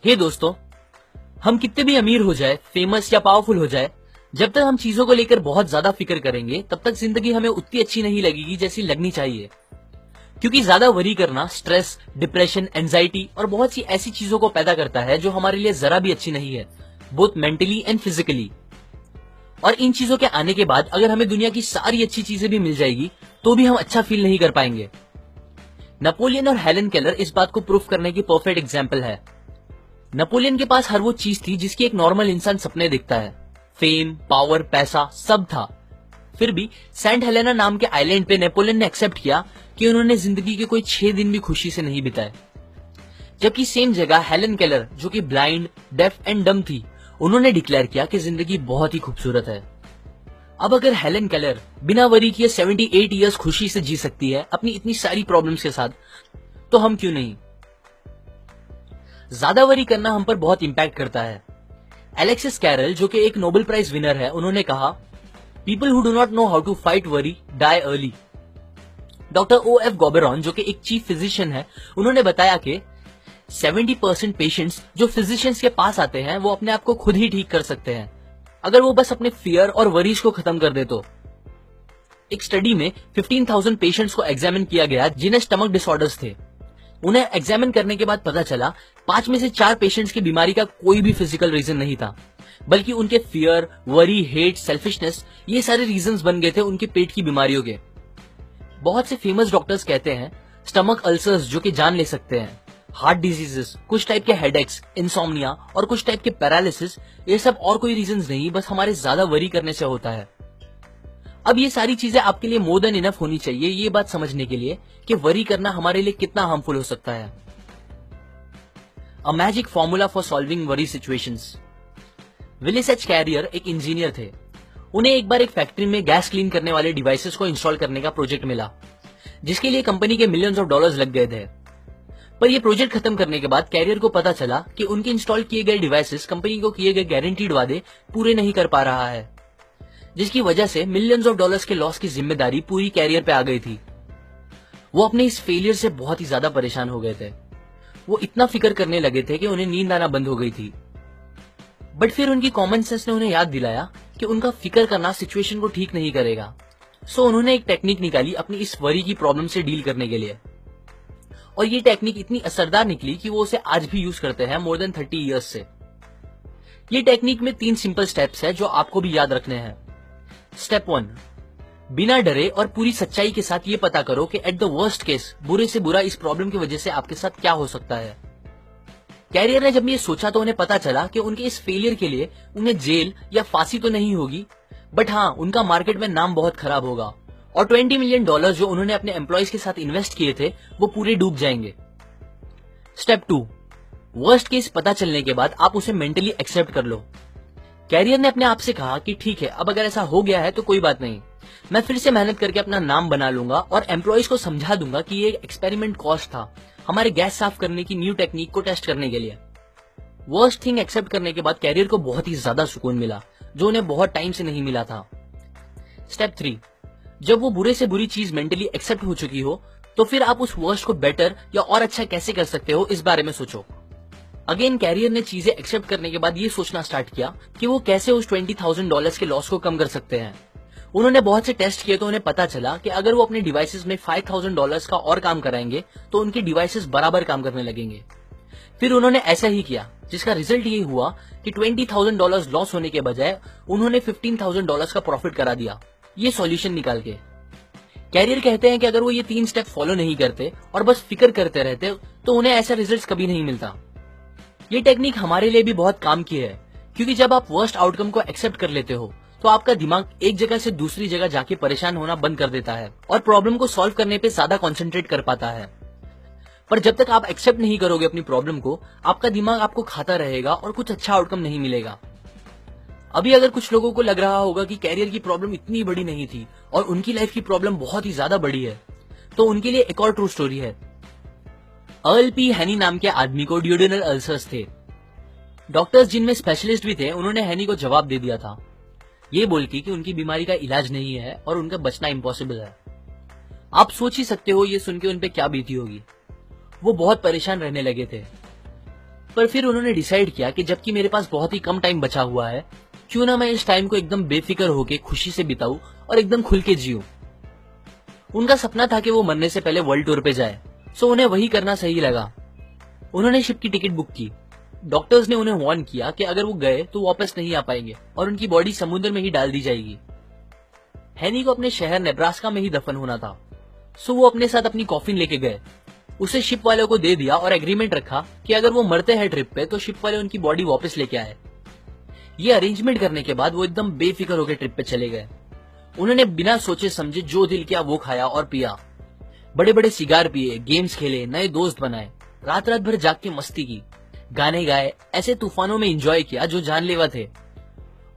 हे दोस्तों, हम कितने भी अमीर हो जाए, फेमस या पावरफुल हो जाए, जब तक हम चीजों को लेकर बहुत ज्यादा फिक्र करेंगे तब तक जिंदगी हमें उतनी अच्छी नहीं लगेगी जैसी लगनी चाहिए। क्योंकि ज्यादा वरी करना स्ट्रेस, डिप्रेशन, एंजाइटी और बहुत सी ऐसी चीजों को पैदा करता है जो हमारे लिए जरा भी अच्छी नहीं है, बोथ मेंटली एंड फिजिकली। और इन चीजों के आने के बाद अगर हमें दुनिया की सारी अच्छी चीजें भी मिल जाएगी तो भी हम अच्छा फील नहीं कर पाएंगे। नेपोलियन और हेलन केलर इस बात को प्रूफ करने की परफेक्ट एग्जाम्पल है। नेपोलियन के पास हर वो चीज थी जिसकी एक नॉर्मल इंसान सपने देखता है। फेम, पावर, पैसा सब था। फिर भी सेंट हेलेना नाम के आइलैंड पे नेपोलियन ने एक्सेप्ट किया कि उन्होंने जिंदगी के कोई 6 दिन भी खुशी से नहीं बिताए। जबकि सेम जगह हेलन केलर, जो कि ब्लाइंड, डेफ एंड डम थी, उन्होंने डिक्लेयर किया कि जिंदगी बहुत ही खूबसूरत है। अब अगर हेलन केलर बिना वरी किए 78 इयर्स खुशी से जी सकती है अपनी इतनी सारी प्रॉब्लम्स के साथ, तो हम क्यों नहीं। ज्यादा वरी करना हम पर बहुत इंपैक्ट करता है। एलेक्सिस कैरल, जो कि एक नोबेल प्राइज विनर है, उन्होंने कहा, people who do not know how to fight worry die early. Doctor O.F. Gober, जो कि एक चीफ फिजिशियन है, उन्होंने बताया कि 70% पेशेंट्स जो फिजिशियंस के पास आते हैं वो अपने आप को खुद ही ठीक कर सकते हैं अगर वो बस अपने फियर और वरीज को खत्म कर दे तो। एक स्टडी में 15,000 पेशेंट्स को एग्जामिन किया गया जिन्हें स्टमक डिसऑर्डर्स थे। उन्हें एग्जामिन करने के बाद पता चला 5 में से 4 पेशेंट्स की बीमारी का कोई भी फिजिकल रीजन नहीं था, बल्कि उनके फियर, वरी, हेट, सेल्फिशनेस, ये सारे रीजंस बन गए थे उनके पेट की बीमारियों के। बहुत से फेमस डॉक्टर्स कहते हैं स्टमक अल्सर्स जो कि जान ले सकते हैं, हार्ट डिजीजेस, कुछ टाइप के हेडेक्स, इंसोम्निया और कुछ टाइप के पैरालिसिस, ये सब और कोई रीजंस नहीं, बस हमारे ज्यादा वरी करने से होता है। अब ये सारी चीजें आपके लिए मोर देन इनफ होनी चाहिए ये बात समझने के लिए कि वरी करना हमारे लिए कितना हार्मफुल हो सकता है। A magic formula for solving worry situations. Willis H Carrier एक इंजीनियर थे। उन्हें एक बार एक फैक्ट्री में गैस क्लीन करने वाले डिवाइसेस को इंस्टॉल करने का प्रोजेक्ट मिला, जिसके लिए कंपनी के मिलियंस ऑफ डॉलर्स लग गए थे। पर यह प्रोजेक्ट खत्म करने के बाद कैरियर को पता चला कि उनके इंस्टॉल किए गए डिवाइसेस कंपनी को किए गए गारंटीड वादे पूरे नहीं कर पा रहा है, जिसकी वजह से मिलियंस ऑफ डॉलर्स के लॉस की जिम्मेदारी पूरी कैरियर पे आ गई थी। वो अपने इस फेलियर से बहुत ही ज्यादा परेशान हो गए थे। वो इतना फिक्र करने लगे थे कि उन्हें नींद आना बंद हो गई थी। बट फिर उनकी कॉमन सेंस ने उन्हें याद दिलाया कि उनका फिक्र करना सिचुएशन को ठीक नहीं करेगा। सो उन्होंने एक टेक्निक निकाली अपनी इस वरी की प्रॉब्लम से डील करने के लिए, और ये टेक्निक इतनी असरदार निकली कि वो उसे आज भी यूज करते हैं मोर देन 30 इयर्स से। ये टेक्निक में 3 सिंपल स्टेप्स है जो आपको भी याद रखने हैं। स्टेप 1, बिना डरे और पूरी सच्चाई के साथ ये पता करो कि एट द वर्स्ट केस, बुरे से बुरा इस प्रॉब्लम की वजह से आपके साथ क्या हो सकता है। कैरियर ने जब ये सोचा तो उन्हें पता चला कि उनके इस फेलियर के लिए उन्हें जेल या फांसी तो नहीं होगी, बट हाँ, उनका मार्केट में नाम बहुत खराब होगा और $20 मिलियन जो उन्होंने अपने एम्प्लॉयज के साथ इन्वेस्ट किए थे वो पूरे डूब जाएंगे। स्टेप 2, वर्स्ट केस पता चलने के बाद आप उसे मेंटली एक्सेप्ट कर लो। कैरियर ने अपने आप से कहा कि ठीक है, अब अगर ऐसा हो गया है तो कोई बात नहीं, मैं फिर से मेहनत करके अपना नाम बना लूंगा और एम्प्लॉयज को समझा दूंगा कि ये एक्सपेरिमेंट कॉस्ट था, हमारे गैस साफ करने की न्यू टेक्निक को टेस्ट करने के लिए। वर्स्ट थिंग एक्सेप्ट करने के बाद कैरियर को बहुत ही ज्यादा सुकून मिला, जो उन्हें बहुत टाइम से नहीं मिला था। स्टेप 3, जब वो बुरे से बुरी चीज मेंटली एक्सेप्ट हो चुकी हो तो फिर आप उस वर्स्ट को बेटर या और अच्छा कैसे कर सकते हो इस बारे में सोचो। अगेन कैरियर ने चीजें एक्सेप्ट करने के बाद ये सोचना स्टार्ट किया कि वो कैसे उस $20,000 के लॉस को कम कर सकते हैं। उन्होंने बहुत से टेस्ट किए तो उन्हें पता चला कि अगर वो अपने डिवाइसेस में $5,000 का और काम कराएंगे तो उनके डिवाइसेस बराबर काम करने लगेंगे। फिर उन्होंने ऐसा ही किया, जिसका रिजल्ट ये हुआ कि $20,000 लॉस होने के बजाय उन्होंने $15,000 का प्रॉफिट करा दिया, ये सॉल्यूशन निकाल के। कैरियर कहते हैं कि अगर वो ये 3 स्टेप फॉलो नहीं करते और बस फिक्र करते रहते तो उन्हें ऐसा रिजल्ट कभी नहीं मिलता। ये टेक्निक हमारे लिए भी बहुत काम की है, क्योंकि जब आप वर्स्ट आउटकम को एक्सेप्ट कर लेते हो तो आपका दिमाग एक जगह से दूसरी जगह जाके परेशान होना बंद कर देता है और प्रॉब्लम को सॉल्व करने पे ज्यादा कॉन्सेंट्रेट कर पाता है। पर जब तक आप एक्सेप्ट नहीं करोगे अपनी प्रॉब्लम को, आपका दिमाग आपको खाता रहेगा और कुछ अच्छा आउटकम नहीं मिलेगा। अभी अगर कुछ लोगों को लग रहा होगा कि कैरियर की प्रॉब्लम इतनी बड़ी नहीं थी और उनकी लाइफ की प्रॉब्लम बहुत ही ज्यादा बड़ी है, तो उनके लिए एक और ट्रू स्टोरी है। अर्ल पी हैनी नाम के आदमी को ड्यूडेनल अल्सर्स थे। डॉक्टर्स जिनमें स्पेशलिस्ट भी थे, उन्होंने हैनी को जवाब दे दिया था, ये बोल के कि उनकी बीमारी का इलाज नहीं है और उनका बचना इम्पॉसिबल है। आप सोच ही सकते हो ये सुन के उन पे क्या बीती होगी। वो बहुत परेशान रहने लगे थे। पर फिर उन्होंने डिसाइड किया कि जबकि मेरे पास बहुत ही कम टाइम बचा हुआ है, क्यों ना मैं इस टाइम को एकदम बेफिक्र होके खुशी से बिताऊं और एकदम खुल के जीऊं। उनका सपना था कि वो मरने से पहले वर्ल्ड टूर पे जाए, सो उन्हें वही करना सही लगा। उन्होंने शिप की टिकट बुक की। डॉक्टर्स ने उन्हें वार्न किया कि अगर वो गए तो वापस नहीं आ पाएंगे और उनकी बॉडी समुद्र में ही डाल दी जाएगी। हैनी को अपने शहर नेब्रास्का में ही दफन होना था, सो वो अपने साथ अपनी कॉफिन लेके गए, उसे शिप वालों को दे दिया और एग्रीमेंट रखा कि अगर वो मरते हैं ट्रिप पे तो शिप वाले उनकी बॉडी वापस लेके आए। ये अरेंजमेंट करने के बाद वो एकदम बेफिक्र होकर ट्रिप पे चले गए। उन्होंने बिना सोचे समझे जो दिल किया वो खाया और पिया, बड़े बड़े सिगार पिए, गेम्स खेले, नए दोस्त बनाए, रात रात भर जाग के मस्ती की, गाने गाए, ऐसे तूफानों में एंजॉय किया जो जानलेवा थे।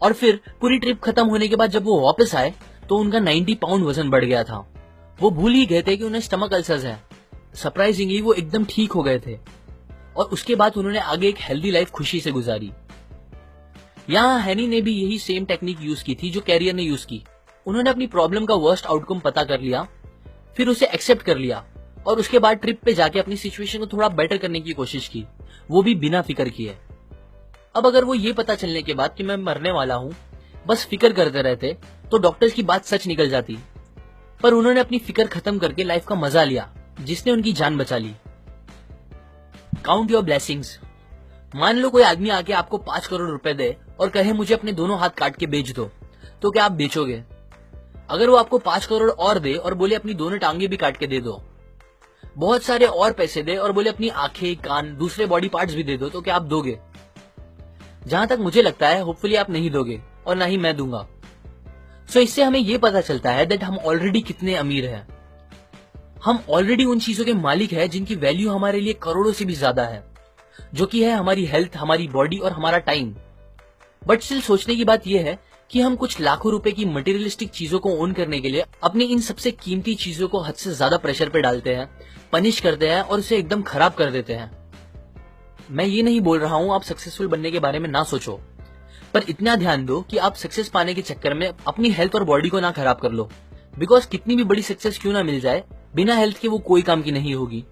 और फिर पूरी ट्रिप खत्म होने के बाद जब वो वापस आए तो उनका 90 पाउंड वजन बढ़ गया था। वो भूल ही गए थे कि उन्हें स्टमक अल्सर्स है। सरप्राइजिंगली वो एकदम ठीक हो गए थे और उसके बाद उन्होंने आगे एक हेल्दी लाइफ खुशी से गुजारी। यहाँ हैनी ने भी यही सेम टेक्निक यूज की थी जो कैरियर ने यूज की। उन्होंने अपनी प्रॉब्लम का वर्स्ट आउटकम पता कर लिया, फिर उसे एक्सेप्ट कर लिया और उसके बाद ट्रिप पे जाके अपनी सिचुएशन को थोड़ा बेटर करने की कोशिश की, वो भी बिना फिक्र किए। अब अगर वो ये पता चलने के बाद कि मैं मरने वाला हूँ बस फिक्र करते रहते तो डॉक्टर्स की बात सच निकल जाती, पर उन्होंने अपनी फिक्र खत्म करके लाइफ का मजा लिया जिसने उनकी जान बचा ली। Count your blessings. मान लो कोई आदमी आके आपको 5 करोड़ रुपए दे और कहे मुझे अपने दोनों हाथ काट के बेच दो, तो क्या आप बेचोगे? अगर वो आपको 5 करोड़ और दे और बोले अपनी दोनों टांगे भी काट के दे दो, बहुत सारे और पैसे दे और बोले अपनी आंखें, कान, दूसरे बॉडी पार्ट्स भी दे दो, तो क्या आप दोगे? जहां तक मुझे लगता है होपफुली आप नहीं दोगे और ना ही मैं दूंगा। सो इससे हमें यह पता चलता है दैट हम ऑलरेडी कितने अमीर हैं। हम ऑलरेडी उन चीजों के मालिक हैं जिनकी वैल्यू हमारे लिए करोड़ों से भी ज्यादा है, जो कि है हमारी हेल्थ, हमारी बॉडी और हमारा टाइम। बट स्टिल सोचने की बात यह है कि हम कुछ लाखों रुपए की मटेरियलिस्टिक चीजों को ओन करने के लिए अपनी इन सबसे कीमती चीजों को हद से ज्यादा प्रेशर पे डालते हैं, पनिश करते हैं और उसे एकदम खराब कर देते हैं। मैं ये नहीं बोल रहा हूं आप सक्सेसफुल बनने के बारे में ना सोचो, पर इतना ध्यान दो कि आप सक्सेस पाने के चक्कर में अपनी हेल्थ और बॉडी को ना खराब कर लो, बिकॉज कितनी भी बड़ी सक्सेस क्यों ना मिल जाए, बिना हेल्थ के वो कोई काम की नहीं होगी।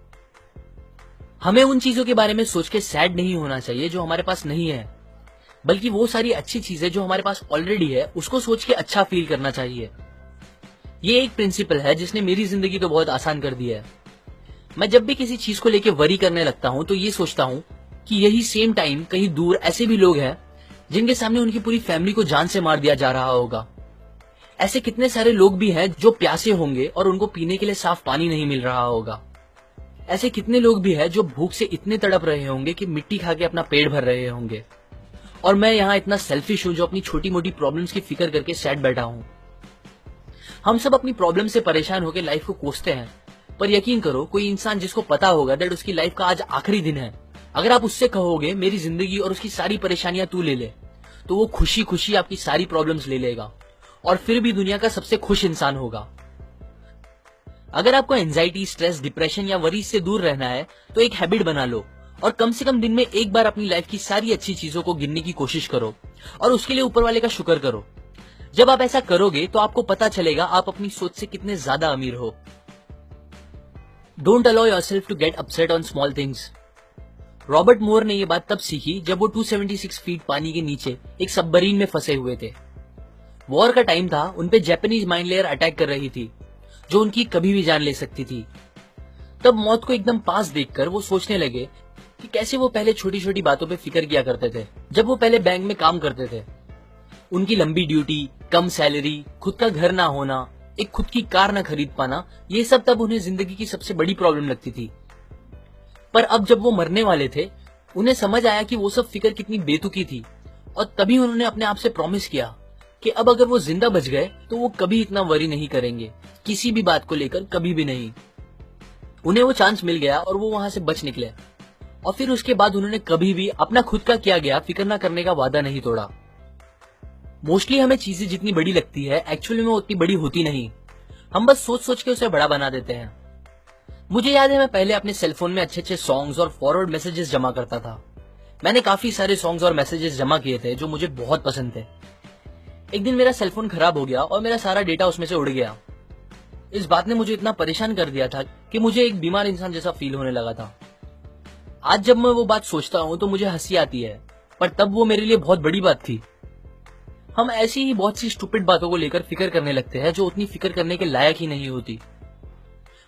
हमें उन चीजों के बारे में सोच के सैड नहीं होना चाहिए जो हमारे पास नहीं है, बल्कि वो सारी अच्छी चीजें जो हमारे पास ऑलरेडी है उसको सोच के अच्छा फील करना चाहिए। ये एक प्रिंसिपल है जिसने मेरी जिंदगी तो बहुत आसान कर दी है। मैं जब भी किसी चीज को लेके वरी करने लगता हूं तो ये सोचता हूं कि यही सेम टाइम कहीं दूर ऐसे भी लोग हैं जिनके सामने उनकी पूरी फैमिली को जान से मार दिया जा रहा होगा। ऐसे कितने सारे लोग भी हैं जो प्यासे होंगे और उनको पीने के लिए साफ पानी नहीं मिल रहा होगा। ऐसे कितने लोग भी हैं जो भूख से इतने तड़प रहे होंगे कि मिट्टी खा के अपना पेट भर रहे होंगे। और मैं यहाँ इतना सेल्फिश हूं जो अपनी छोटी मोटी प्रॉब्लम्स की फिक्र करके सैड बैठा हूं। हम सब अपनी प्रॉब्लम से परेशान होकर लाइफ को कोसते हैं, पर यकीन करो कोई इंसान जिसको पता होगा दैट उसकी लाइफ का आज आखिरी दिन है, अगर आप उससे कहोगे मेरी जिंदगी और उसकी सारी परेशानियां तू ले ले, तो वो खुशी खुशी आपकी सारी प्रॉब्लम्स ले लेगा और फिर भी दुनिया का सबसे खुश इंसान होगा। अगर आपको एंजाइटी, स्ट्रेस, डिप्रेशन या वरीज से दूर रहना है तो एक हैबिट बना लो और कम से कम दिन में एक बार अपनी लाइफ की सारी अच्छी चीजों को गिनने की कोशिश करो और उसके लिए ऊपर वाले का शुक्र करो। जब आप ऐसा करोगे तो आपको पता चलेगा आप अपनी सोच से कितने ज्यादा अमीर हो। Don't allow yourself to get upset on small things. Robert Moore ने यह बात तब सीखी जब वो 276 फीट पानी के नीचे एक सबमरीन में फंसे हुए थे। वॉर का टाइम था, उनपे जापानीज माइन लेयर अटैक कर रही थी जो उनकी कभी भी जान ले सकती थी। तब मौत को एकदम पास देखकर वो सोचने लगे कि कैसे वो पहले छोटी छोटी बातों पे फिक्र किया करते थे जब वो पहले बैंक में काम करते थे। उनकी लंबी ड्यूटी, कम सैलरी, खुद का घर ना होना, एक खुद की कार ना खरीद पाना, ये सब तब उन्हें जिंदगी की सबसे बड़ी प्रॉब्लम लगती थी। पर अब जब वो मरने वाले थे उन्हें समझ आया कि वो सब फिक्र कितनी बेतुकी थी और तभी उन्होंने अपने आप से प्रॉमिस किया कि अब अगर वो जिंदा बच गए तो वो कभी इतना वरी नहीं करेंगे, किसी भी बात को लेकर कभी भी नहीं। उन्हें वो चांस मिल गया और वो वहां से बच निकले और फिर उसके बाद उन्होंने कभी भी अपना खुद का किया गया फिक्र न करने का वादा नहीं तोड़ा। मोस्टली हमें चीजें जितनी बड़ी लगती है एक्चुअली में उतनी बड़ी होती नहीं, हम बस सोच सोच के उसे बड़ा बना देते हैं। मुझे याद है मैं पहले अपने सेलफोन में अच्छे अच्छे सॉन्ग्स और फॉरवर्ड मैसेजेस जमा करता था। मैंने काफी सारे सॉन्ग्स और मैसेजेस जमा किए थे जो मुझे बहुत पसंद थे। एक दिन मेरा सेलफोन खराब हो गया और मेरा सारा डेटा उसमें से उड़ गया। इस बात ने मुझे इतना परेशान कर दिया था कि मुझे एक बीमार इंसान जैसा फील होने लगा था। आज जब मैं वो बात सोचता हूँ तो मुझे हंसी आती है, पर तब वो मेरे लिए बहुत बड़ी बात थी। हम ऐसी ही बहुत सी स्टूपिड बातों को लेकर फिक्र करने लगते हैं जो उतनी फिक्र करने के लायक ही नहीं होती।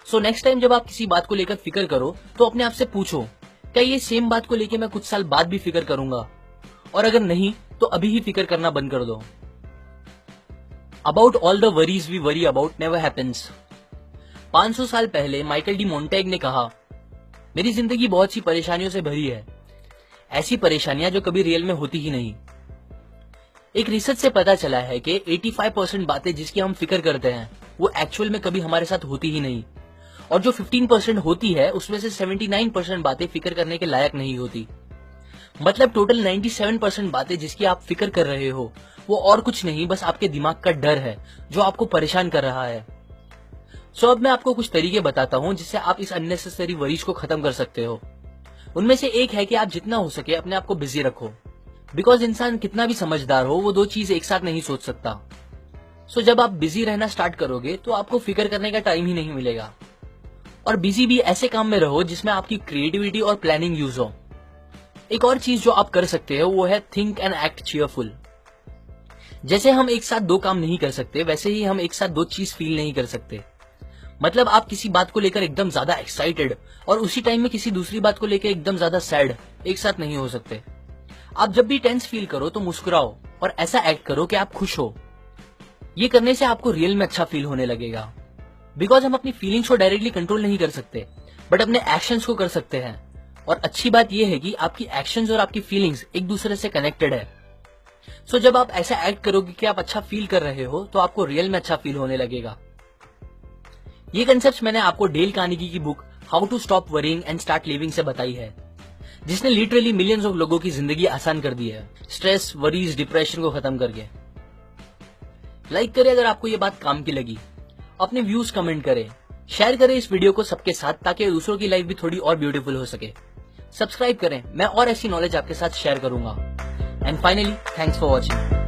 सो नेक्स्ट टाइम जब आप किसी बात को लेकर फिक्र करो तो अपने आप से पूछो, क्या ये सेम बात को लेकर मैं कुछ साल बाद भी फिक्र करूंगा? और अगर नहीं तो अभी ही फिक्र करना बंद कर दो। About all the worries we worry about never happens. 500 साल पहले माइकल डी मोंटेग ने कहा, मेरी जिंदगी बहुत सी परेशानियों से भरी है, ऐसी परेशानियां जो कभी रियल में होती ही नहीं। एक रिसर्च से पता चला है कि 85% बातें जिसकी हम फिक्र करते हैं वो एक्चुअल में कभी हमारे साथ होती ही नहीं, और जो 15% होती है उसमें से 79% बातें फिक्र करने के लायक नहीं होती। मतलब टोटल 97% बातें जिसकी आप फिक्र कर रहे हो वो और कुछ नहीं, बस आपके दिमाग का डर है जो आपको परेशान कर रहा है। सो अब मैं आपको कुछ तरीके बताता हूं जिससे आप इस अननेसेसरी वरीज को खत्म कर सकते हो। उनमें से एक है कि आप जितना हो सके अपने आप को बिजी रखो, बिकॉज इंसान कितना भी समझदार हो वो दो चीज एक साथ नहीं सोच सकता। सो जब आप बिजी रहना स्टार्ट करोगे तो आपको फिक्र करने का टाइम ही नहीं मिलेगा। और बिजी भी ऐसे काम में रहो जिसमें आपकी क्रिएटिविटी और प्लानिंग यूज हो। एक और चीज जो आप कर सकते हो वो है थिंक एंड एक्ट चीयरफुल। जैसे हम एक साथ दो काम नहीं कर सकते वैसे ही हम एक साथ दो चीज फील नहीं कर सकते। मतलब आप किसी बात को लेकर एकदम ज्यादा एक्साइटेड और उसी टाइम में किसी दूसरी बात को लेकर एकदम ज्यादा सैड एक साथ नहीं हो सकते। आप जब भी टेंस फील करो तो मुस्कुराओ और ऐसा एक्ट करो कि आप खुश हो। ये करने से आपको रियल में अच्छा फील होने लगेगा। बिकॉज हम अपनी फीलिंग्स को डायरेक्टली कंट्रोल नहीं कर सकते बट अपने एक्शंस को कर सकते हैं। और अच्छी बात यह है कि आपकी एक्शंस और आपकी फीलिंग्स एक दूसरे से कनेक्टेड है। सो जब आप ऐसा एक्ट करोगे कि आप अच्छा फील कर रहे हो तो आपको रियल में अच्छा फील होने लगेगा। ये कंसेप्ट मैंने आपको डेल कार्नेगी की book how to stop worrying and start living से बताई है, जिसने लिटरली मिलियंस ऑफ लोगों की जिंदगी आसान कर दी है, स्ट्रेस, वरीज, डिप्रेशन को खत्म करके। लाइक करें अगर आपको ये बात काम की लगी, अपने व्यूज कमेंट करें, शेयर करें इस वीडियो को सबके साथ ताकि दूसरों की लाइफ भी थोड़ी और ब्यूटीफुल हो सके। सब्सक्राइब करें, मैं और ऐसी नॉलेज आपके साथ शेयर करूंगा। And finally thanks for watching.